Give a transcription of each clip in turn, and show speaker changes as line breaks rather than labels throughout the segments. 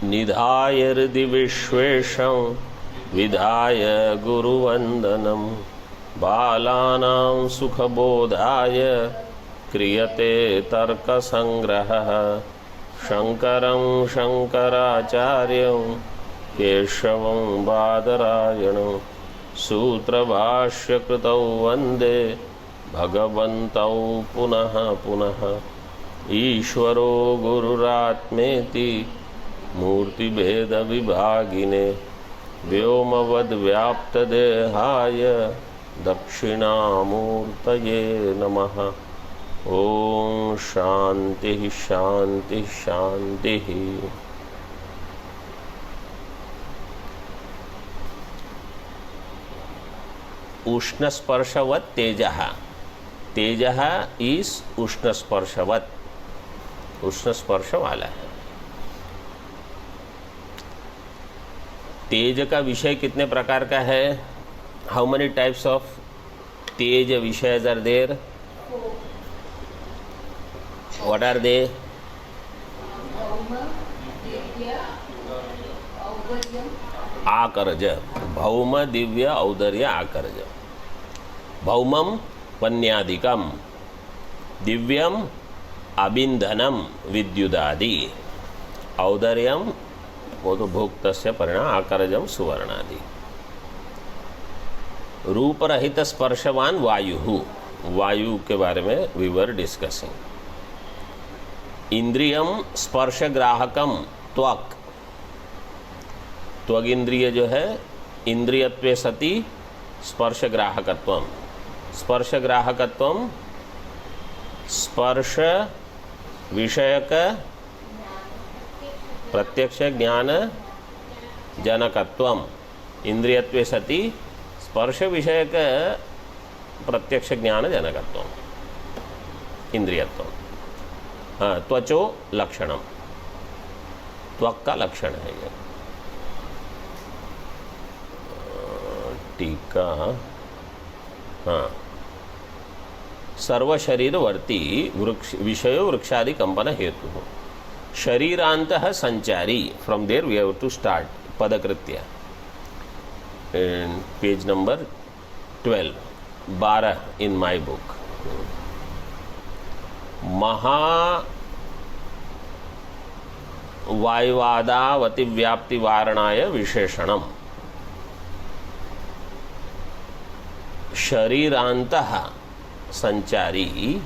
निधाय हृदि विश्वेशं विधाय गुरुवंदनम बालानां सुखबोधाय क्रियते तर्कसंग्रहः शंकरं शंकराचार्यं केशवं बादरायणं सूत्रभाष्यकृतौ वन्दे भगवन्तौ पुनः पुनः। ईश्वरो गुरुरात्मेति मूर्तिभेदविभागिने व्योमवद्व्याप्तदेहाय दक्षिणामूर्तये नमः। ओम शांति शांति शांति। उष्णस्पर्शवत् तेजः। तेजः इज उष्णस्पर्शवत्, उष्णस्पर्श वाला है। तेज का विषय कितने प्रकार का है? हाउ मेनी टाइप्स ऑफ तेज विषयज are there? What are they? आकर्ज, भौम दिव्य औदर्य आकर्ज। भौमम वन्यादिकम, दिव्यम अबिंधनम विद्युदादि, औदर्यम वो तो भोक्तस्य परिणाम, आकर्जम सुवर्णादि। रूप रहित स्पर्शवान वायु, वायु के बारे में वी वर डिस्कसिंग। इंद्रियम स्पर्श ग्राहकम त्वक, त्वग इंद्रिय जो है इंद्रियत्वे सति स्पर्श ग्राहकत्वम, स्पर्श ग्राहकत्वम स्पर्श विषयक प्रत्यक्ष ज्ञान जनकत्वम, इंद्रियत्वे सति स्पर्श विषयक प्रत्यक्ष ज्ञान जनकत्वम, इंद्रियत्वम। हाँ, त्वचो लक्षणम, त्वक का लक्षण है ये। टीका, हाँ, सर्व शरीरवर्ती वृक्ष विषयो वृक्षादि कंपन हेतु शरीरांतः संचारी। From there we have to start पदकृत्य। Page number 12 in my book. महा वायुवादावति व्याप्ति वारणाय विशेषणम। शरीरांतः संचारी,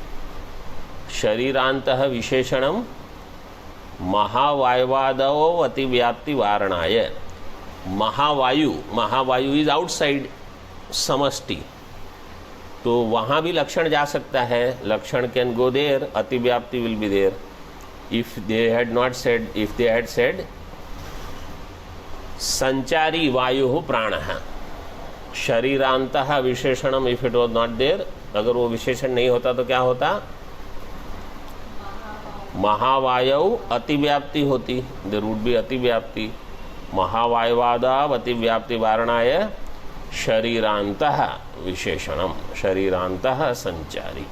शरीरांतः विशेषणम महावायुवादो अतिव्याप्ति वारणाय। महावायु, महावायु इज आउटसाइड समष्टि, तो वहाँ भी लक्षण जा सकता है। लक्षण कैन गो देयर, अतिव्याप्ति will be there. If they had not said, if they had said संचारी वायु प्राणः, शरीरांतः विशेषणम, if it was not there, अगर वो विशेषण नहीं होता तो क्या होता? महावायु अतिव्याप्ति होती, देयर वुड बी अतिव्याप्ति। महावायुवादाव अतिव्याप्ति वारणाय शरीरांतः विशेषणम, शरीरांतः संचारी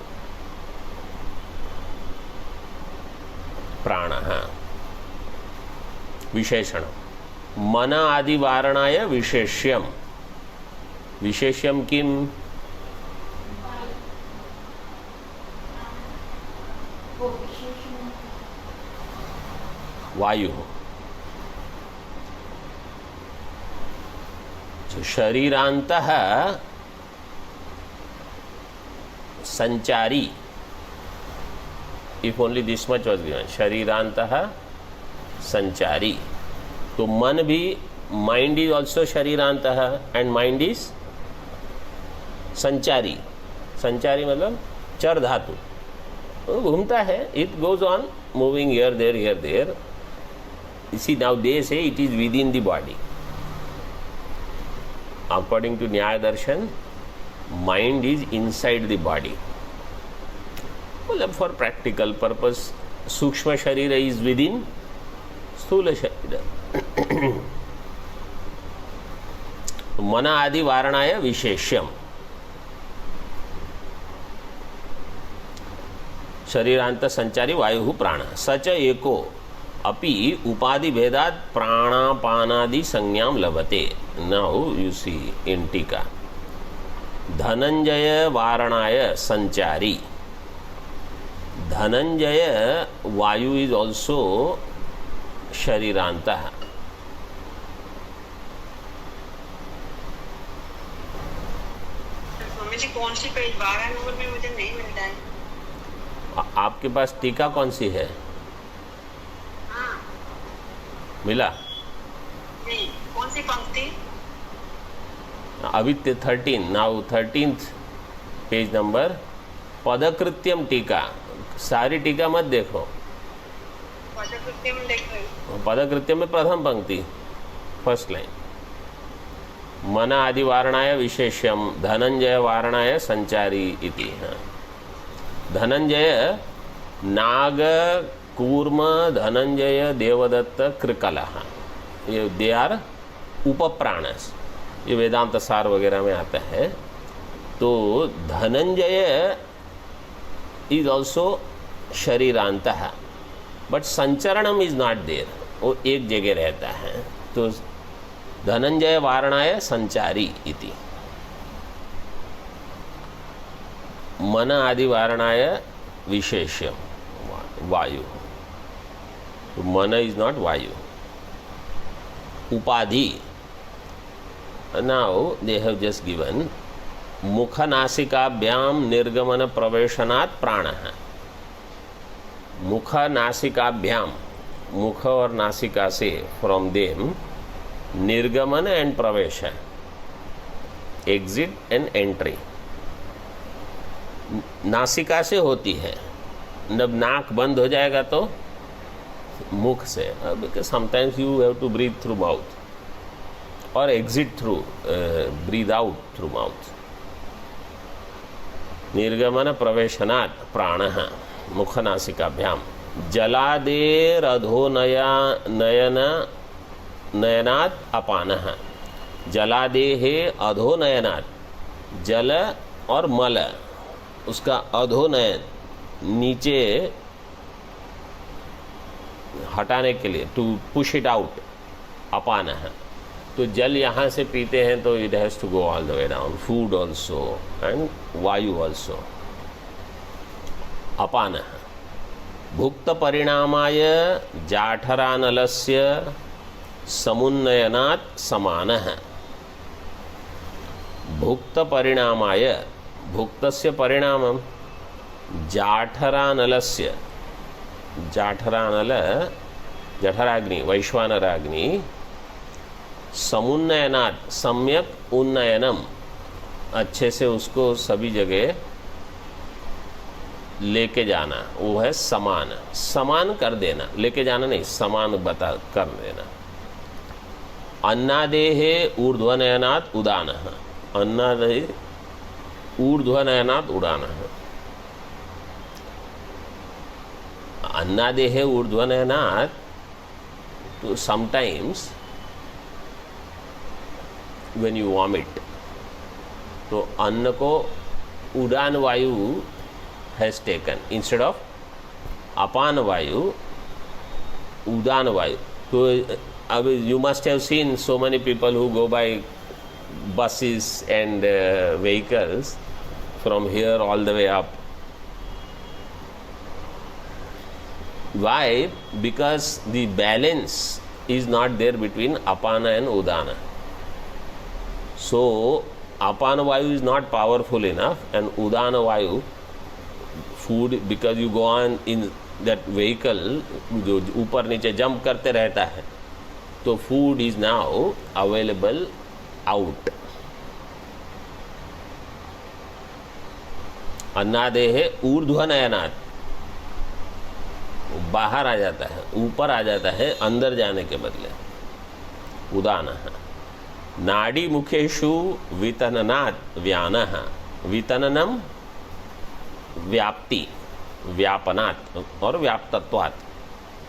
प्राणः विशेषणम। मन आदि वारणाय विशेष्यम, विशेष्यम किम? वायु। शरीरांतः संचारी, if only this much was given, शरीरांतः संचारी। तो मन भी, माइंड इज ऑल्सो शरीरांतः एंड माइंड इज संचारी। संचारी मतलब चर धातु, तो घूमता है, it goes on moving here there. इसी now they say it is within the body. According to Nyaya Darshan, mind is inside the body. मतलब for practical purpose, सूक्ष्म शरीर is within स्थूल शरीर। मन आदि वारणाय विशेष्यम, शरीरांत संचारी वायु प्राण। सच एको अपि उपाधि भेदात प्राणापानादि संज्ञाम लभते। नाउ यू सी इन टीका, धनंजय वारणाय संचारी, धनंजय वायु इज ऑल्सो शरीरांतः।
स्वामी जी कौन सी पेज 12 नंबर में मुझे नहीं मिलता है।
आपके पास टीका कौन सी है?
हाँ
मिला?
नहीं, कौन सी पंक्ति?
अभी 13, नाउ 13th पेज नंबर, पदकृत्यम टीका। सारी टीका मत देखो,
पदकृत्यम देख रही हूँ।
पदकृत्यम में प्रथम पंक्ति, फर्स्ट लाइन, मन आदि वारणाय विशेष्यम धनंजय वारणाय संचारी इति। हाँ, धनंजय नाग कूर्म धनंजय देवदत्त कृकलः, ये दे आर उपप्राणस, ये वेदांत सार वगैरह में आता है। तो धनंजय इज ऑल्सो शरीरांतः, बट संचरणम इज नॉट देयर, वो एक जगह रहता है। तो धनंजय वारणाय संचारी इति, मन आदि वारणाय विशेष्यम वायु, तो मन इज नॉट वायु। उपाधि, now they have just given मुख नासिकाभ्याम निर्गमन प्रवेशनात् प्राणः। मुख नासिकाभ्याम, मुख और नासिका से, फ्रॉम देम निर्गमन एंड प्रवेश है, एग्जिट एंड एंट्री। नासिका से होती है, जब नाक बंद हो जाएगा तो मुख से, because sometimes you have to breathe through mouth और exit through, breathe out through mouth. निर्गमन प्रवेशनात् प्राणः मुखनासिकाभ्याम, जलादेरधो नयन नयनात् अपानः, जलादेहे अधो नयनात्, जल और मल उसका अधोनयन नीचे हटाने के लिए, टू पुश इट आउट, अपानः। तो जल यहाँ से पीते हैं तो it has to go all the way down, food also and वायु ऑल्सो। अपानः भुक्त परिणामाय जाठरानलस्य समुन्नयनात् समानः। भुक्त परिणामाय, भुक्तस्य परिणामं जाठरानलस्य, जाठरानल जठराग्नि, वैश्वानराग्नि, समुन्नयनात् सम्यक उन्नयनम, अच्छे से उसको सभी जगह लेके जाना, वो है समान, समान कर देना, लेके जाना नहीं, समान बता कर देना। अन्नादेहे ऊर्ध्वनयनात् उदानः, अन्नादेहे ऊर्ध्वनयनात् उडानः। अन्नादेहे ऊर्ध्वनयनात्, तो समटाइम्स when you vomit, तो अन्न को उड़ान वायु has taken instead of अपान वायु, उदान वायु। तो अब you must have seen so many people who go by buses and vehicles from here all the way up. Why? Because the balance is not there between apana and udana. So apana vayu is not powerful enough, and udana vayu, food, because you go on in that vehicle, जो ऊपर नीचे jump करते रहता है, तो food is now available out. अन्नादेहे ऊर्ध्वनयनात्, बाहर आ जाता है, ऊपर आ जाता है, अंदर जाने के बदले। उदानः नाड़ी मुखेषु वितननात् व्यानः, वितननम व्याप्ति, व्यापनात् और व्याप्तत्वात्,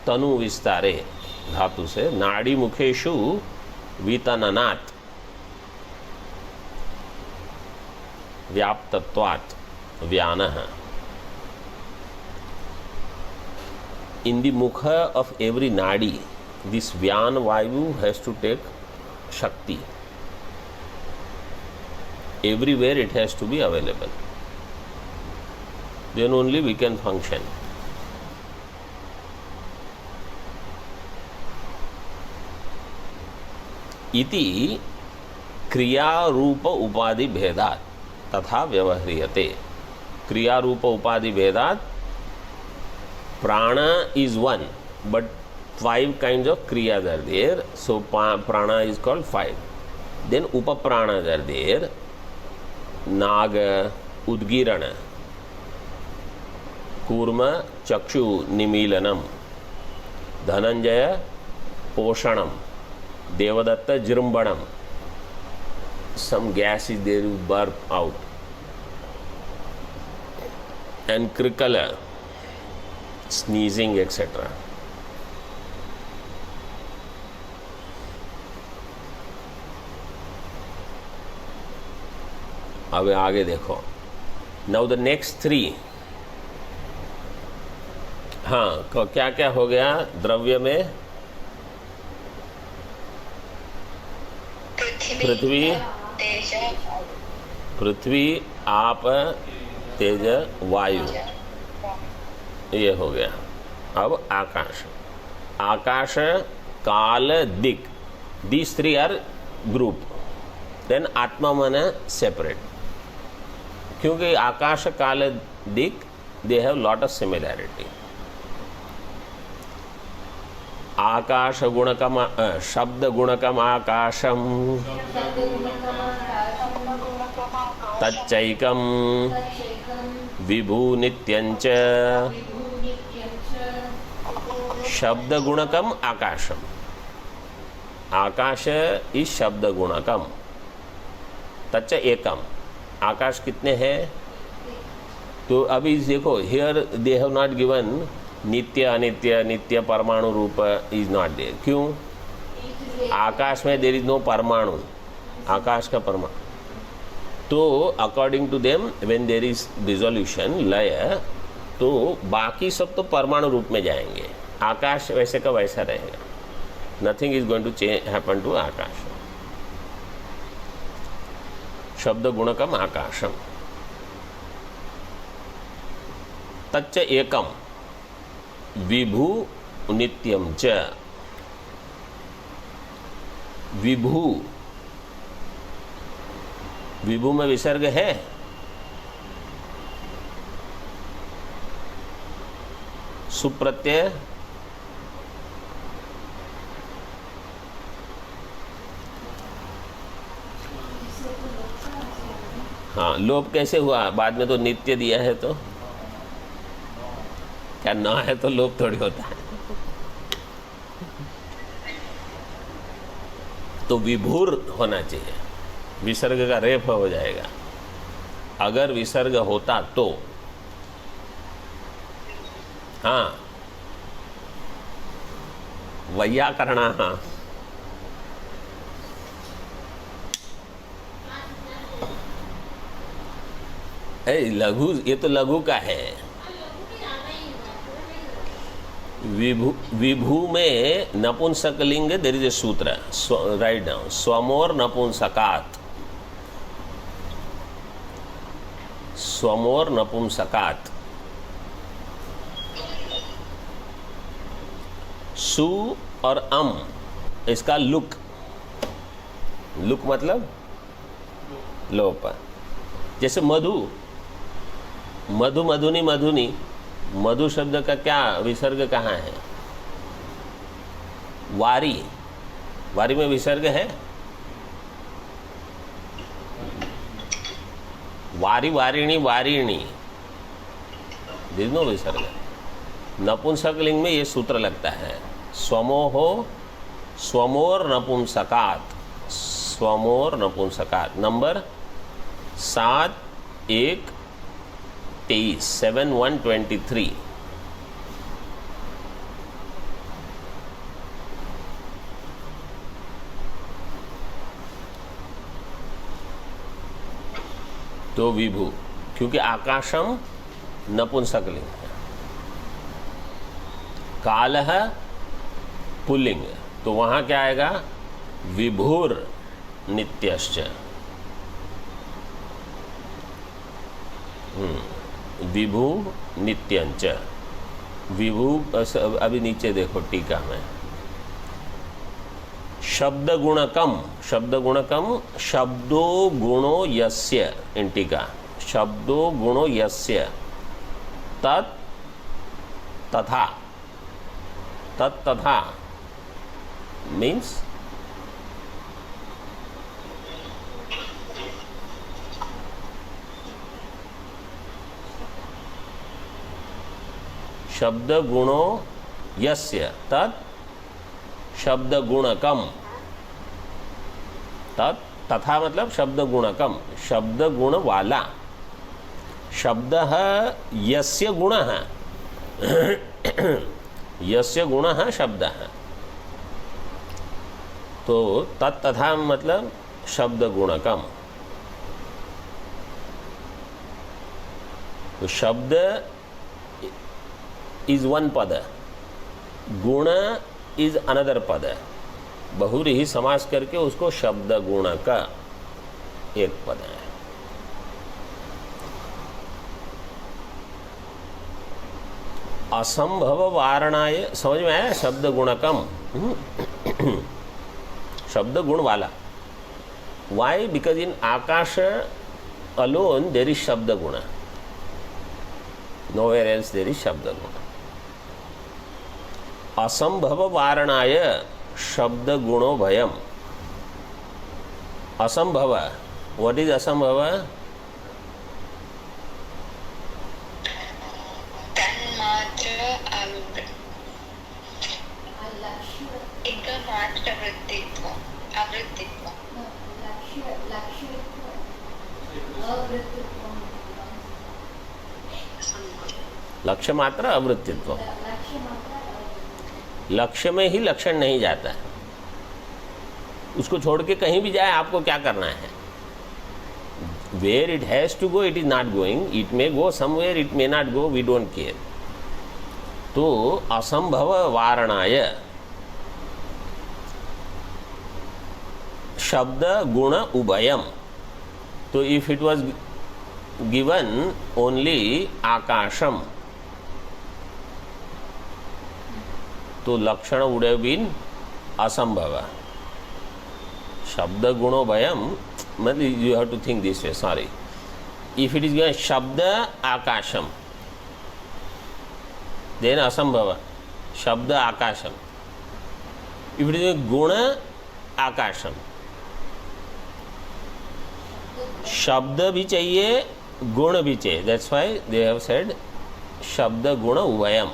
तनु विस्तारे धातु से, नाड़ी मुखेषु वितननात् व्याप्तत्वात् व्यानः। in the mukha of every nadi, this Vyan Vayu has to take Shakti. Everywhere it has to be available. Then only we can function. इति क्रिया रूप उपाधि भेदात तथा व्यवह्रियते. क्रिया रूप उपाधि भेदात prana is one, but 5 kinds of kriyas are there, so prana is called 5. Then upapranas are there, naga, udgirana, kurma, chakshu, nimilanam, dhananjaya, poshanam, devadatta, jrumbanam. Some gas is there, you burp out. And krikala, sneezing, etc. अब आगे देखो. Now the next 3. हाँ, क्या क्या हो गया द्रव्य में? पृथ्वी, आप, तेज, वायु, ये हो गया. अब आकाश. आकाश, काल, दिक, these 3 are group. Then आत्मा मन separate. क्योंकि आकाश, काल, दिक, they have lot of similarity. आकाश गुणकम, शब्द गुणकम आकाशम, तच्चैकम विभू नित्यंच. शब्द गुणकम आकाशम. आकाश इस शब्द गुणकम. तच्च एकम. आकाश कितने हैं? तो अभी देखो, here they have not given नित्य, अनित्य, नित्य परमाणु रूप इज नॉट देयर. क्यों? आकाश में देयर इज नो परमाणु. आकाश का परमाणु. तो according to them when there is dissolution, लय, तो बाकी सब तो परमाणु रूप में जाएंगे. आकाश वैसे का वैसा रहेगा. Nothing is going to happen to आकाश. शब्द गुणकम आकाशम. तच्च एकम विभू नित्यम च. विभू, विभू में विसर्ग है. सुप्रत्यय, हाँ. लोप कैसे हुआ? बाद में तो नित्य दिया है, तो क्या ना है तो लोप थोड़ी होता है. तो विभुर होना चाहिए. विसर्ग का रेफ हो जाएगा. अगर विसर्ग होता तो, हाँ, वैयाकरण, हाँ, लघु, ये तो लघु का है. विभू, विभू में नपुंसकलिंग, देयर इज ए सूत्र, राइट डाउन. स्वमोर नपुंसकात. स्वमोर नपुंसकात. सु और अम, इसका लुक. लुक मतलब लोप. जैसे मधु, मधु, मधुनी, मधुनी. मधु शब्द का क्या विसर्ग कहाँ है? वारी. वारी में विसर्ग है? वारी, वारिणी, वारिणी, देयर इज नो विसर्ग. नपुंसकलिंग में ये सूत्र लगता है. स्वमोहो, स्वमोर नपुंसकात. स्वमोर नपुंसकात. नंबर 7, 1, 23, 7, 1, 23. तो विभू, क्योंकि आकाशम नपुंसकलिंग है. कालः पुल्लिंग, तो वहाँ क्या आएगा? विभुर नित्यश्च। विभु नित्यंच। विभु अभी नीचे देखो टीका में, शब्द गुणकम, शब्द गुणकम, शब्दो गुणो यस्य, इन टीका, शब्दो गुणो यस्य तत् तथा, तत् तथा मीन्स शब्द गुणो यस्य तत् शब्द गुणकम, तत् तथा मतलब शब्द गुणकम, शब्द गुण वाला, शब्द यस्य गुण है, यस्य गुण है शब्द है, तो तत् तथा मतलब शब्द गुणकम। तो शब्द इज वन पद, गुण इज अनदर पद, बहुव्रीहि समास करके उसको शब्द गुण का एक पद है। असंभव वारणाय, समझ में आया? शब्द गुणकम, शब्द गुण वाला। वाई? बिकॉज इन आकाश अलोन देर इज शब्द गुण, नोवेयर एल्स देर इज शब्द गुण। असंभव वारणाय शब्द गुणो भयम। असंभव, व्हाट इज असंभव? लक्ष्य मात्र अवृत्तित्व, लक्ष्य में ही लक्षण नहीं जाता है, उसको छोड़ के कहीं भी जाए आपको क्या करना है? Where it has to go it is not going, it may go somewhere, it may not go, we don't care. तो असंभव वारणाय शब्द गुण उभयम। तो if it was given only आकाशम, तो लक्षण वुड हैव बीन असंभव। शब्द गुणो भयम मतलब you have to think this way, sorry, if it is given शब्द आकाशम देन असंभव, शब्द आकाशम। इफ इट इज गुण आकाशम, शब्द भी चाहिए गुण भी चाहिए, that's why they have said शब्द गुण उभयम।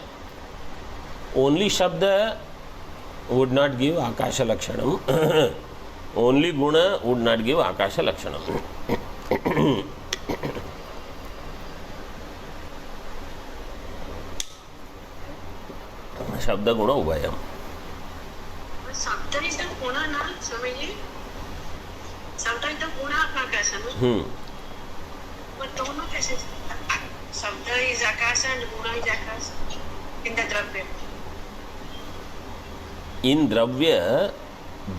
ओनली शब्द वुड नॉट गिव आकाश लक्षणम, ओनली गुण वुड नॉट गिव आकाश लक्षणम। शब्द गुण उभयम।
शब्द इज द गुण ना, समझिए, शब्द इज द गुण आकाश है ना, पर दोनों कैसे? शब्द इज आकाश एंड गुण इज आकाश इन द द्रव्य।
In dravya,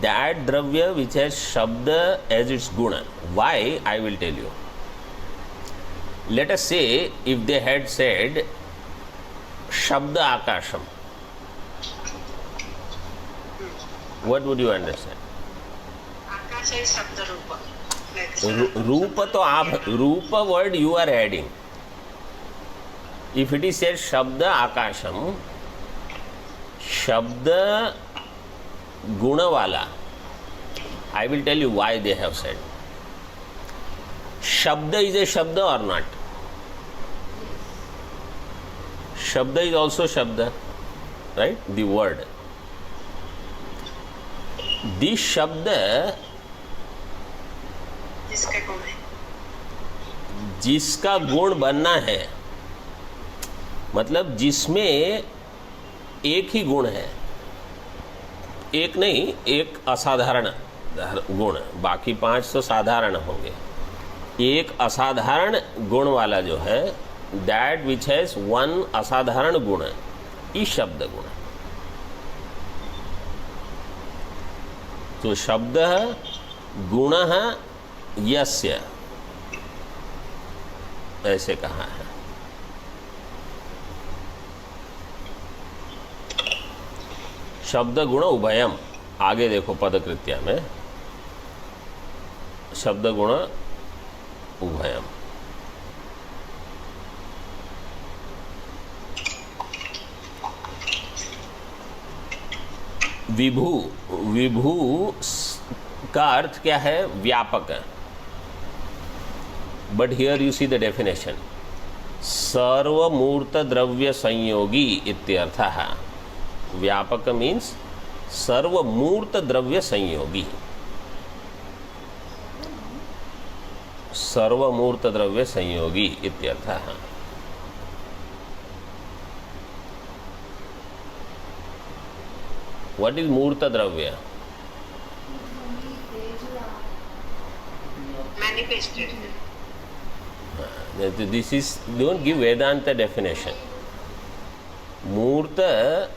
that dravya which has shabda as its guna. Why? I will tell you. Let us say if they had said shabda akasham, what would you understand?
Akash is शब्द रूप,
रूप तो आप, रूप word you are adding. If it is said shabda akasham, शब्द गुण वाला, I will tell you why they have said. शब्द is a शब्द or not? शब्द is also शब्द, right? The word. This शब्द
जिसका गुण है,
जिसका गुण बनना है, मतलब जिसमें एक ही गुण है, एक नहीं, एक असाधारण गुण, बाकी 5 तो साधारण होंगे। एक असाधारण गुण वाला जो है, दैट विच हैज वन असाधारण गुण, ई शब्द गुण। तो शब्द गुण यस्य, ऐसे कहा है। शब्द गुण उभयम, आगे देखो पदकृत्या में शब्द गुण उभयम। विभु, विभु का अर्थ क्या है? व्यापक। But here you see the definition, सर्वमूर्त द्रव्य संयोगी इत्यर्थः। व्यापक मीन्स सर्वमूर्त द्रव्य संयोगी, सर्वमूर्त द्रव्य संयोगी इत्यर्थः। What is मूर्त द्रव्य?
Manifested.
This is, don't give Vedanta definition. Murta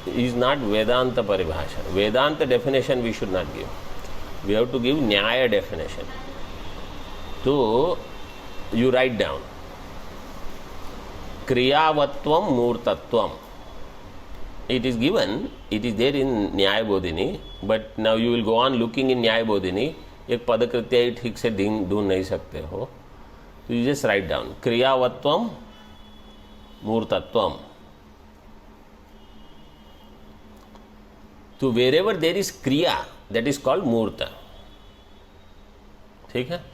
is not Vedanta paribhasha. Vedanta definition we should not give. We have to give Nyaya definition. So you write down Kriyavatvam Murtatvam. It is given, it is there in Nyaya Bodhini, but now you will go on looking in Nyaya Bodhini. एक पदकृत्य ही ठीक से ढूंढ नहीं सकते हो, तो you just write down क्रियावत्वम मूर्तत्वम। तो वेर एवर देर इज क्रिया दैट इज कॉल्ड मूर्त, ठीक है।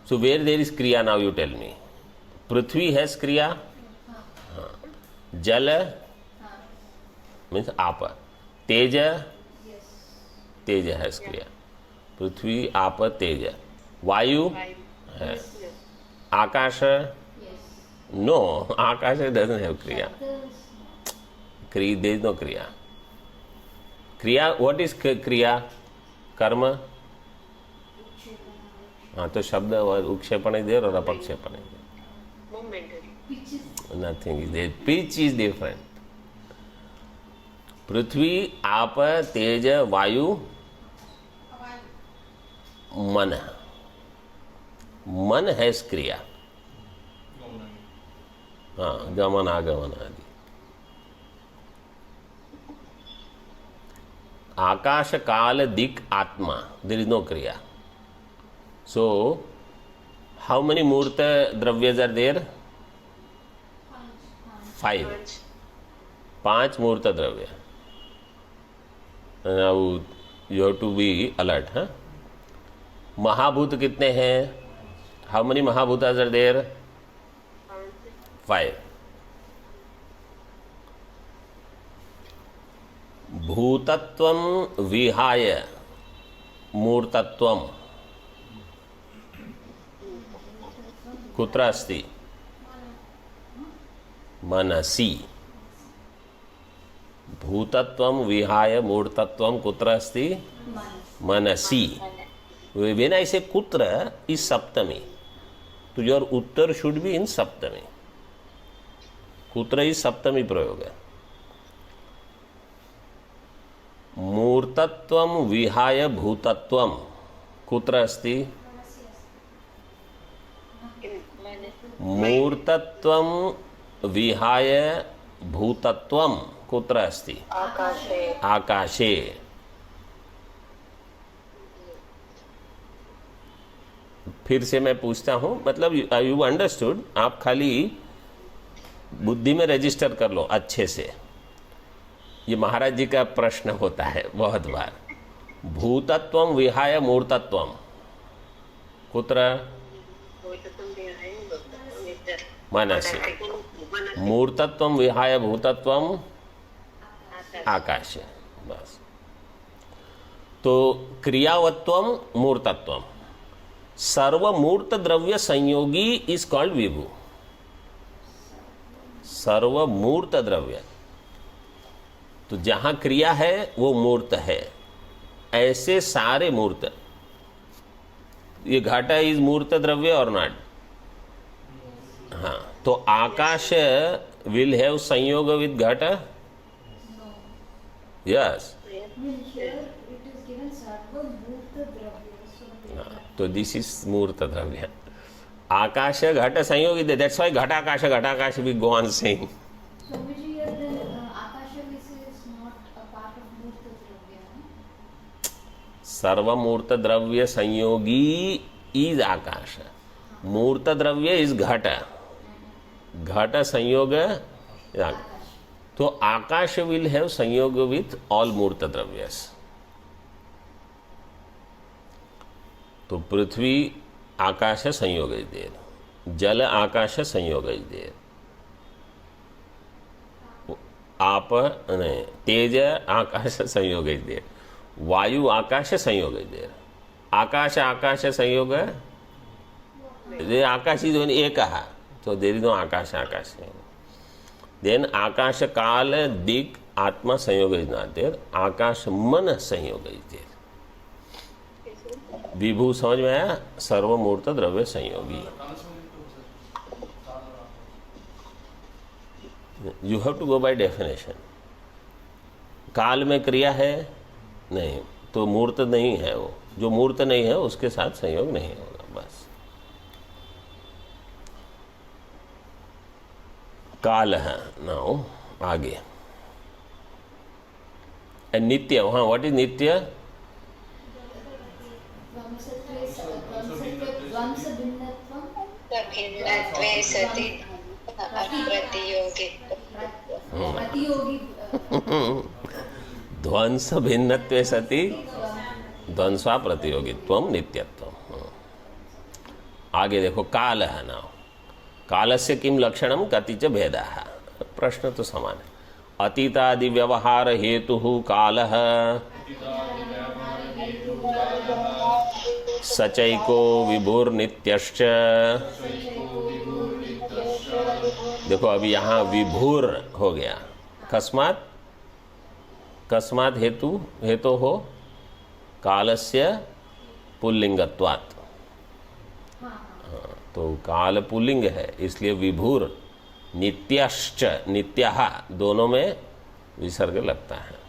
सो वेर देर इज क्रिया, नाउ यू टेल मी। पृथ्वी हैज क्रिया, हाँ। जल मीन्स आप, तेज, तेज हैज क्रिया। पृथ्वी आप तेज, वायु है, आकाश नो, आकाश डजंट हैव क्रिया, देयर इज नो क्रिया। क्रिया, व्हाट इज क्रिया? कर्म, हाँ। तो शब्द उक्षेपण इज देयर और अपक्षेपण is there, nothing is there. Pitch is different. पृथ्वी आप तेज वायु मन, मन है क्रिया, हाँ, गमन आगमन आदि। आकाश काल दिक आत्मा, देयर इज नो क्रिया। सो हाउ मेनी मूर्त द्रव्यज आर देयर? 5, 5 मूर्त द्रव्य। Now you have to be alert, हाँ। महाभूत कितने हैं? हाउ मेनी महाभूत आर देयर? 5। भूतत्वम विहाय मूर्तत्वम कुत्र अस्ति? मनसि। भूतत्वम विहाय मूर्तत्वम कुत्र अस्ति? मनसि। When I say kutra is saptami, तो your Uttar should be in saptami. कुत्र is saptami प्रयोग है। मूर्तत्वम विहाय भूतत्वम कुत्र अस्ति? मूर्तत्वम विहाय भूतत्वम कुत्र अस्ति? आकाशे। आकाशे। फिर से मैं पूछता हूं, मतलब यू अंडरस्टूड, आप खाली बुद्धि में रजिस्टर कर लो अच्छे से। ये महाराज जी का प्रश्न होता है बहुत बार। भूतत्वम विहाय मूर्तत्वम कुत्र? मनसि। मूर्तत्वम विहाय भूतत्वम आकाशे। बस। तो क्रियावत्वम मूर्तत्वम, सर्वमूर्त द्रव्य संयोगी इज कॉल्ड विभु। सर्वमूर्त द्रव्य, तो जहां क्रिया है वो मूर्त है। ऐसे सारे मूर्त, ये घटा इज मूर्त द्रव्य और नॉट? हाँ। तो आकाश विल हैव संयोग विद घट? Yes.
Means here it is given sarvamurta dravya. So
तो दिस इज मूर्त द्रव्य. आकाश घट संयोगी, दैट्स व्हाई घटाकाश भी go on saying.
Swamiji, here then akasha is not a part of murta dravya.
सर्वमूर्त द्रव्य संयोगी इज आकाश. मूर्त द्रव्य इज घट. घट संयोग is आकाश. तो आकाश विल हैव संयोग विथ ऑल मूर्त द्रव्यस. तो पृथ्वी आकाश संयोग इज देयर, जल आकाश संयोग इज देयर, आप नहीं तेज आकाश संयोग इज देयर, वायु आकाश संयोग इज देयर. आकाश संयोग आकाश इज ओनली एक, तो देयर इज नो आकाश. देन आकाश काल दिक आत्मा संयोग इज नॉट देयर. आकाश मन संयोग इज देयर. विभू समझ में आया. सर्वमूर्त द्रव्य संयोगी. You have to go by definition. काल में क्रिया है नहीं तो मूर्त नहीं है. वो जो मूर्त नहीं है उसके साथ संयोग नहीं होगा. बस काल है. नाउ आगे नित्य. वहाँ व्हाट इज नित्य?
भिन्नत्वे सति प्रतियोगी.
ध्वंस भिन्नत्वे सति ध्वंस्वा प्रतियोगित्वम नित्यत्वम. आगे देखो काल है. ना कालस्य किम लक्षणम कतिच भेदाः. प्रश्न तो समान है. अतीतादि व्यवहार हेतु कालः सचैको विभुर्नित्यश्च. देखो अभी यहाँ विभुर हो गया. कस्मात हेतु हो कालस्य पुल्लिंगत्वात्. तो काल पुल्लिंग है इसलिए विभुर. नित्यश्च नित्यः दोनों में विसर्ग लगता है.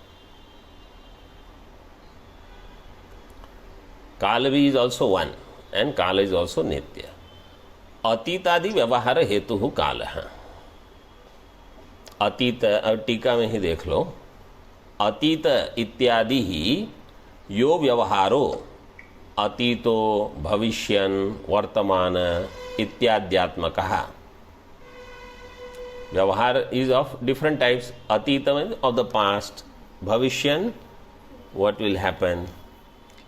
काल भी इज ऑल्सो वन एंड काल इज ऑल्सो नित्य. अतीतादि व्यवहार हेतु काल है. अतीत टीका में ही देख लो. अतीत इत्यादि ही यो व्यवहारो अतीतो भविष्यन् वर्तमान इत्याद्यात्मकः. व्यवहार इज ऑफ डिफरेंट टाइप्स. अतीत ऑफ द पास्ट, भविष्यन् व्हाट विल हैपन.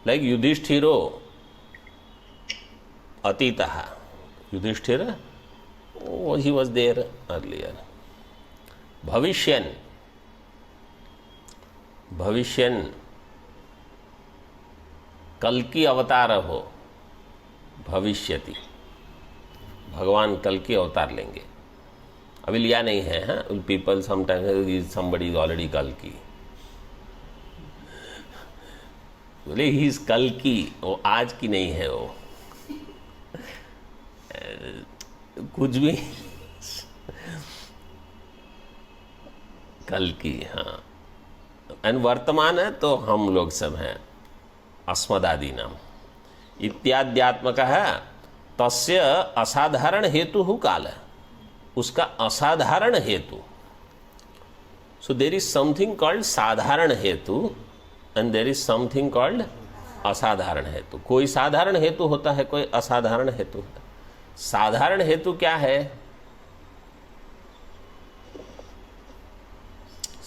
लाइक युधिष्ठिरो अतीतः. युधिष्ठिर ही वॉज देयर अर्लियर. भविष्यन् कल की अवतार हो. भविष्यति भगवान कल की अवतार लेंगे. अभी लिया नहीं है. People sometimes somebody is already कल की. बोले ही इज कल की. वो आज की नहीं है. वो कुछ भी कल की. हाँ. एंड वर्तमान है तो हम लोग सब हैं. अस्मदादि नाम इत्याद्यात्मक है. तस्य असाधारण हेतु काल. उसका असाधारण हेतु. सो देर इज समथिंग कॉल्ड साधारण हेतु and there is something called असाधारण हेतु. कोई साधारण हेतु होता है, कोई असाधारण हेतु है. साधारण हेतु क्या है?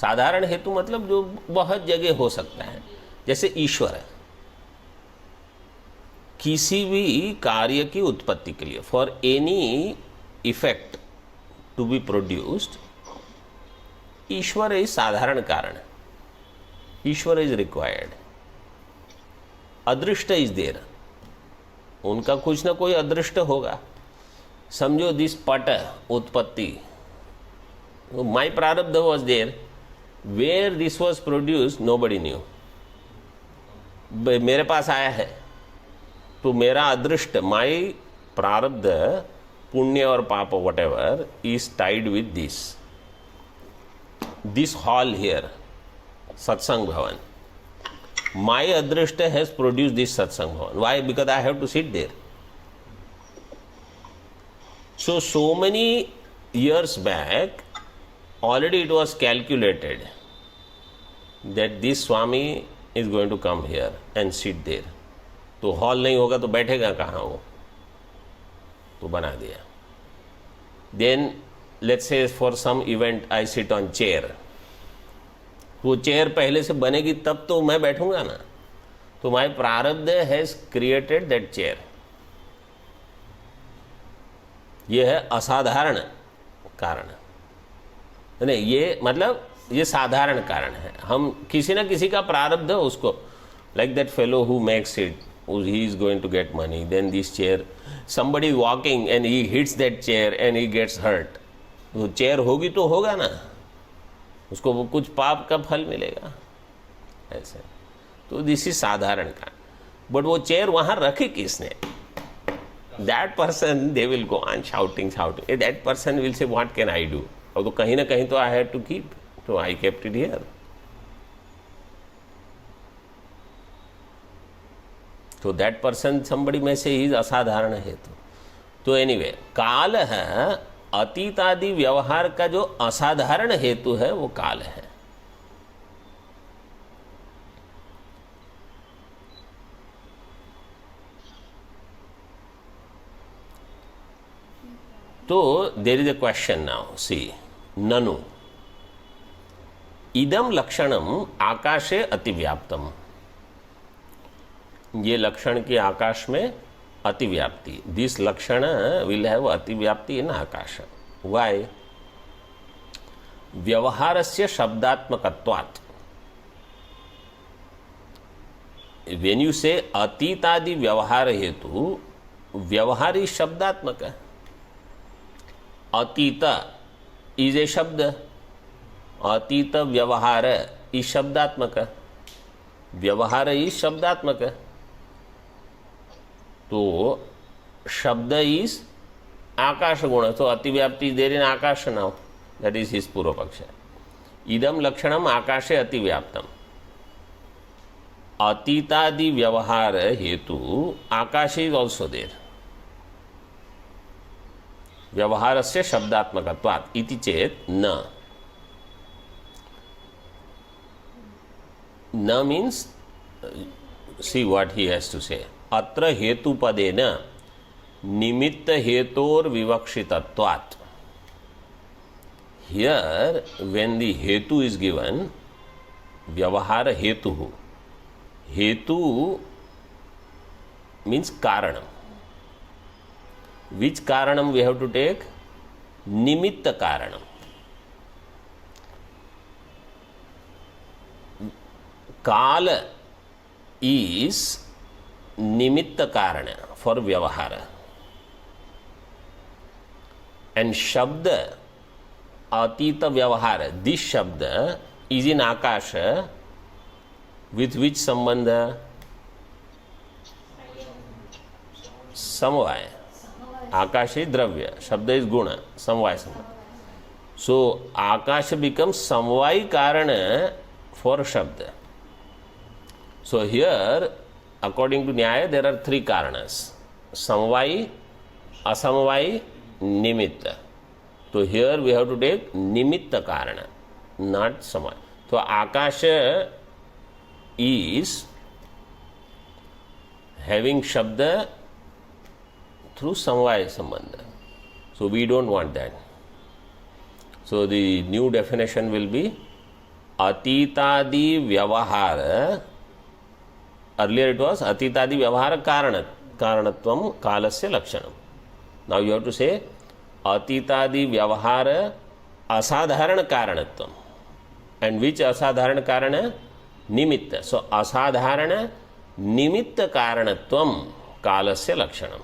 साधारण हेतु मतलब जो बहुत जगह हो सकता है. जैसे ईश्वर है. किसी भी कार्य की उत्पत्ति के लिए, for any effect to be produced, ईश्वर इज साधारण कारण. ईश्वर इज रिक्वायर्ड. अदृष्ट इज देयर. उनका कुछ ना कोई अदृष्ट होगा. समझो दिस पट उत्पत्ति, माई प्रारब्ध was there. Where this was produced nobody knew. मेरे पास आया है तो मेरा अदृष्ट, माई प्रारब्ध, पुण्य और पाप what ever is tied with this hall here, सत्संग भवन. My Adrishta has produced this satsang bhavan. Why? Because I have to sit there. So many years back, already it was calculated that this Swami is going to come here and sit there. तो hall नहीं होगा तो बैठेगा कहाँ वो, तो बना दिया. Then let's say for some event I sit on chair. वो चेयर पहले से बनेगी तब तो मैं बैठूंगा ना. तो माई प्रारब्ध हैज क्रिएटेड दैट चेयर. ये है असाधारण कारण. नहीं, ये मतलब ये साधारण कारण है. हम किसी ना किसी का प्रारब्ध उसको, like that fellow who makes it, he is going to get money, then this chair, somebody walking and he hits that chair and he gets hurt. तो चेयर होगी तो होगा ना, उसको वो कुछ पाप का फल मिलेगा ऐसे. तो दिस इज साधारण कारण. बट वो चेयर वहाँ रखी किसने? That person, they will go on shouting. That person will say what can I do. और तो कहीं ना कहीं तो आई हैव टू कीप, तो आई केप्ट इट हियर. तो दैट पर्सन somebody में से ही असाधारण हेतु. तो एनीवे, काल है अतीत आदि व्यवहार का जो असाधारण हेतु है वो काल है. तो there is a question now. See, ननु इदम लक्षणम आकाशे अतिव्याप्तम. ये लक्षण की आकाश में अतिव्याप्ति. दिस लक्षण विल हैव अतिव्याप्ति इन आकाश. वाई? व्यवहारस्य शब्दात्मकत्वात्. व्हेन यू से अतीतादि व्यवहार हेतु, व्यवहार इज शब्दात्मक. अतीत इज ए शब्द, अतीत व्यवहार इज शब्दात्मक. व्यवहार इज शब्दात्मक. तो शब्द इज आकाश गुण. तो अतिव्याप्ति देर इन आकाश नाउ. दैट इज हिज पूर्व पक्ष. इदम लक्षणम आकाशे अतिव्याप्तम. अतीतादि व्यवहार हेतु आकाश इज ऑल्सो देर. व्यवहार से शब्दात्मकत्वात् इति चेत न. न means, see what he has to say. अत्र हेतुपदेन निमित्त हेतोर विवक्षितत्वात्. हियर व्हेन द हेतु इज गिवन, व्यवहार हेतु, हेतु मीन्स कारण. विच कारणम वी हैव टू टेक? निमित्त कारणम. काल is निमित्त कारण for व्यवहार, and शब्द अतीत व्यवहार, this शब्द is in Akash with which संबंध? समवाय. आकाश is द्रव्य, शब्द is गुण, समवाय संबंध. So आकाश becomes समवाय कारण for शब्द. So here, according to Nyaya, there are three karanas: samvai, asamvai, nimitta. So here we have to take nimitta karana, not samvai. So akasha is having shabda through samvai sambandha. So we don't want that. So the new definition will be atitadi vyavahara. Earlier it was atitadi vyavahara karanatvam kalasya lakshanam. Now you have to say atitadi vyavahara asadharana karanatvam. And which asadharana karana? Nimitta. So asadharana nimitta karanatvam kalasya lakshanam.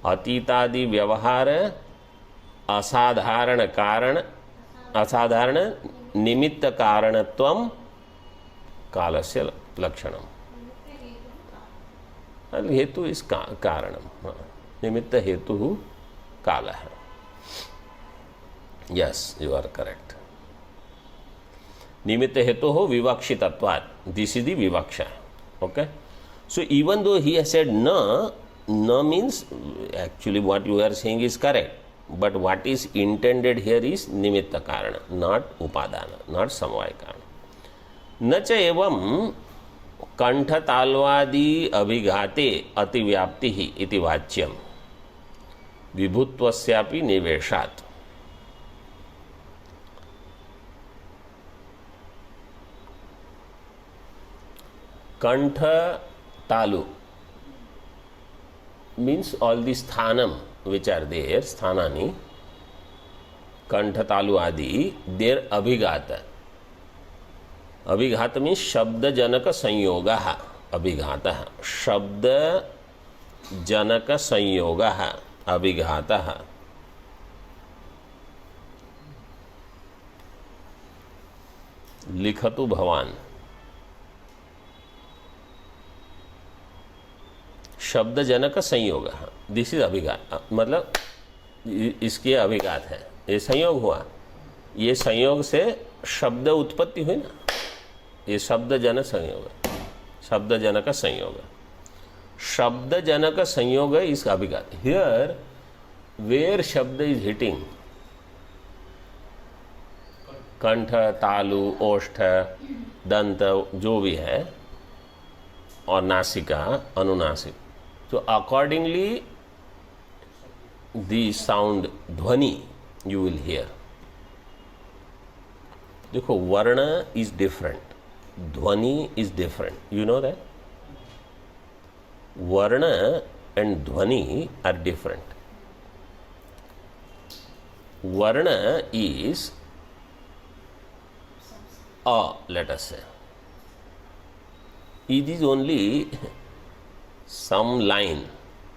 Atitadi vyavahara asadharana karana, asadharana nimitta karanatvam kalasya lakshanam. हेतु इस कारणम. निमित्त हेतु काल है. Yes, you are correct. निमित्त हेतु हो विवक्षितत्वात्, दिस इज द विवक्षा. Okay, so even though he has said na means actually what you are saying is correct, but what is intended here is nimitta karana, not upadana, not samvaya karana. न च एवं कंठताल्वादि अभिघाते अतिव्याप्ति ही इति वाच्यम विभुत्वस्यापि निवेशात्. कंठ talu means all the sthanam which are there, sthanani, kantha talu adi, their abhigata. Abhigata means shabda janaka sanyoga. Abhigata shabda janaka sanyoga. Abhigata लिखतु भवान. शब्द जनक संयोग, this is अभिघात, मतलब इसकी अभिघात है, ये संयोग हुआ, ये संयोग से शब्द उत्पत्ति हुई ना, ये शब्द जनक संयोग, शब्द जनक संयोग, शब्द जनक संयोग इस अभिघात. हियर वेयर शब्द इज हिटिंग कंठ, तालु, ओष्ठ, दंत जो भी है, और नासिका, अनुनासिक. So accordingly the sound ध्वनि you will hear. देखो वर्ण is different, ध्वनि is different, you know that. वर्ण and ध्वनि are different. वर्ण is a, let us say. It is only some line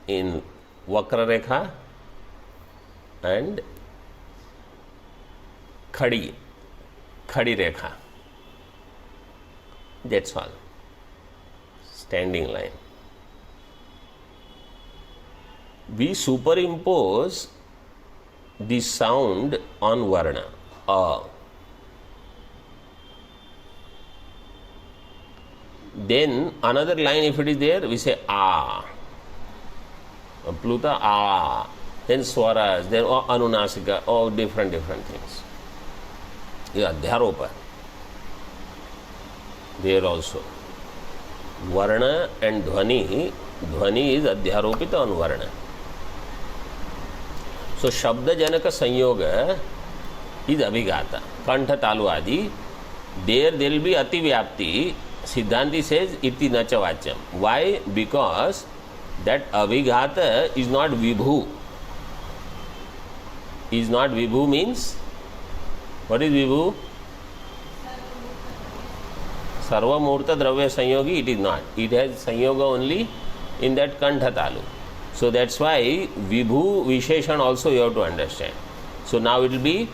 in vakra rekha and khadi rekha. That's all. Standing line. We superimpose the sound on varna. A. Then another line if it is there, we say a. Pluta a. Then swaras, then anunasika, all different things. Yeah, adhyaropa. There also. Varna and dhvani. Dhvani is adhyaropita on varna. So shabda janaka sanyoga is abhigata. Kantha talu adi. There will be ati vyapti. Siddhanti says iti nacha vachyam. Why? Because that abhighata is not vibhu. Is not vibhu means, what is vibhu? Sarva murta dravya sanyogi, it is not. It has sanyoga only in that kantha talu. So that's why vibhu visheshan also you have to understand. So now it will be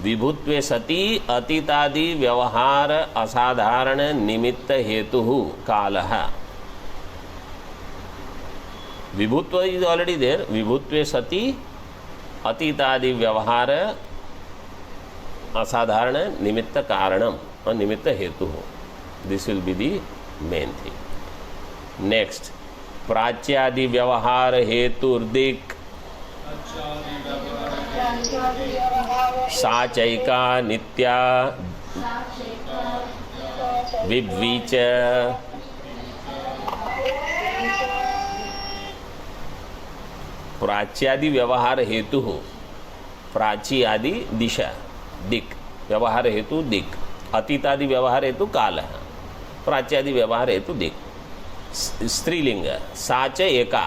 विभुत्वे सति अतीतादि व्यवहार असाधारण निमित्त हेतु कालः. विभुत्व is already there. विभुत्वे सति अतीतादि व्यवहार असाधारण निमित्त कारणम और निमित्त हेतु. This will be the main thing. Next, प्राच्यादि व्यवहार हेतुर्दिक् साचैका नित्या विभ्वीच. प्राच्यादि व्यवहार हेतु, प्राची आदि दिशा दिक्, व्यवहार हेतु दिक्, अतीतादि व्यवहार हेतु काल, प्राच्यादि व्यवहार हेतु दिक्. स्त्रीलिंग साच एका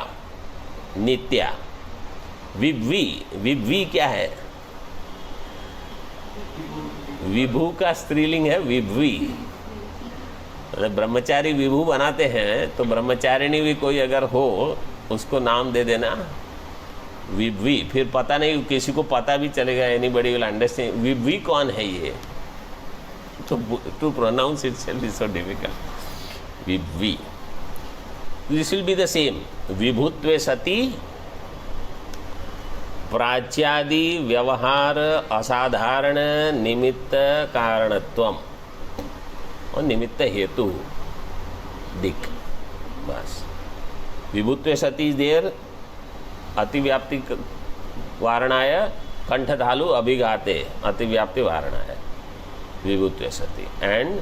नित्या. विभ्वी, विभ्वी क्या है? विभू का स्त्रीलिंग है विभवी. ब्रह्मचारी विभू बनाते हैं तो ब्रह्मचारिणी भी कोई अगर हो उसको नाम दे देना विभवी. फिर पता नहीं, किसी को पता भी चलेगा, एनीबॉडी विल अंडरस्टैंड विभवी कौन है ये. तो to pronounce itself is so difficult. विभवी, this will be the same. विभुत्वे सति प्राच्यादि व्यवहार असाधारण निमित्त कारणत्वम. और निमित्त हेतु दिक्, बस। विभुत्वे सती इज देयर, अतिव्याप्ति वारणाय कंठधालु अभिघाते, अतिव्याप्ति वारणाय विभुत्वे सती। एंड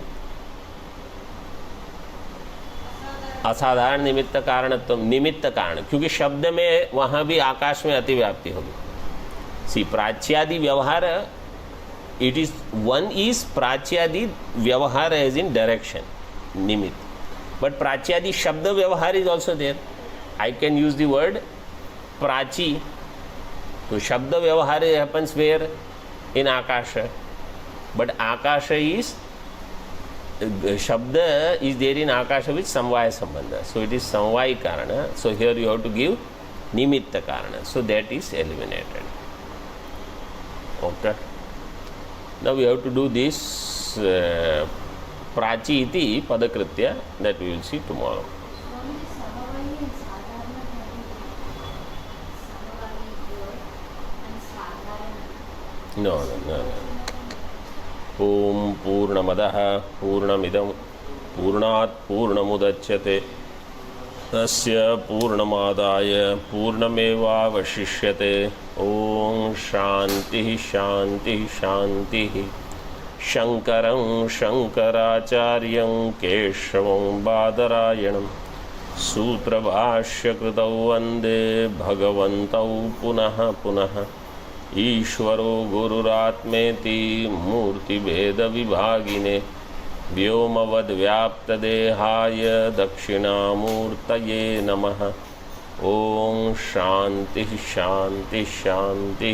असाधारण निमित्त कारणत्व, निमित्त कारण, क्योंकि शब्द में वहाँ भी आकाश में अतिव्याप्ति होगी। सी प्राच्यादि व्यवहार, इट इज वन इज प्राच्यादि व्यवहार एज इन डायरेक्शन, निमित्त, बट प्राच्यादि शब्द व्यवहार is also there. I can use the word प्राची, तो शब्द व्यवहार हैपन्स वेयर इन आकाश, बट आकाश इज शब्द is there in akasha with samvaya sambandha, so it is samvayi karana, so here you have to give nimitta karana, so that is eliminated. Okay, now we have to do this prachi iti padakritya, that we will see tomorrow. No. ओम पूर्णमदः पूर्णमिदं पूर्णात् पूर्णमुदच्यते तस्य पूर्णमादाय पूर्णमेवावशिष्यते। ओम शांति शांति शांति। शंकरं शंकराचार्यं केशवं बादरायणं सूत्रभाष्यकृतौ वन्दे भगवन्तौ पुनः पुनः। ईश्वरो गुरुरात्मेति मूर्तिभेदविभागिने व्योमवद्व्याप्तदेहाय दक्षिणामूर्तये नमः। ओम शांति शांति शांति।